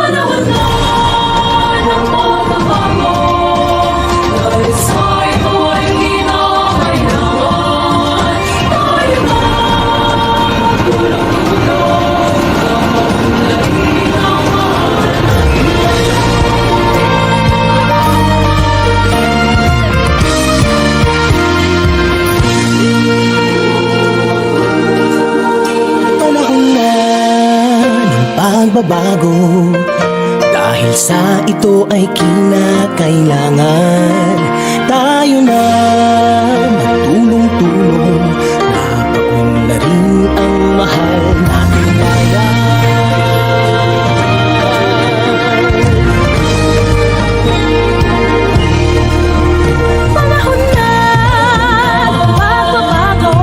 Panahon na ng pagbabago, dahil sa ito'y kinakailangan. Tayo na tulong-tulong, mamunlayin ang Panahon na ng pagbabago, dahil sa ito ay kinakailangan. Tayo na magtulong-tulong, napaunlarin ang mahal nating bayan. Panahon na ng pagbabago,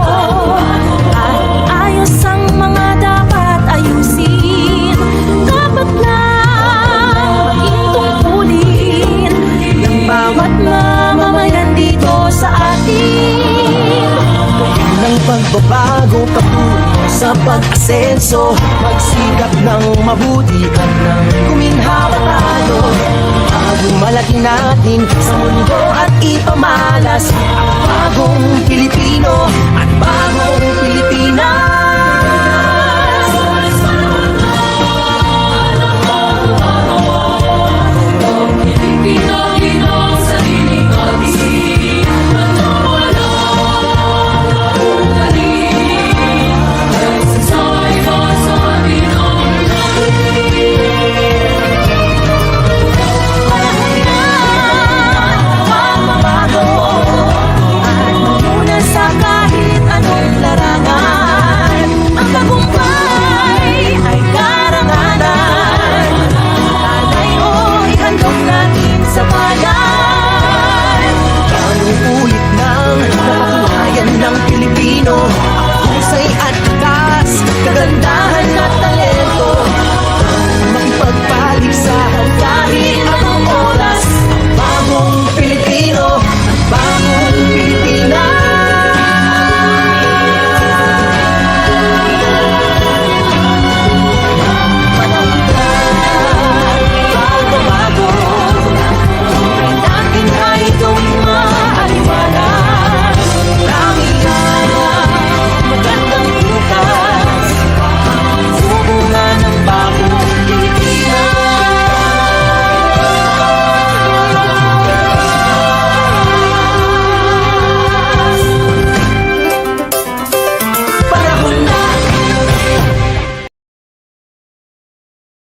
at ayos ang mga dapat ayusin. Dapat lang maging tungkulin ng bawat mamamayan dito sa atin. Ng pagbabago patungo sa pag-asenso, magsikap ng mabuti at ng guminhawa tayo. Bagong malaki natin sa mundo at ipamalas ang bagong Pilipino at bagong Pilipino.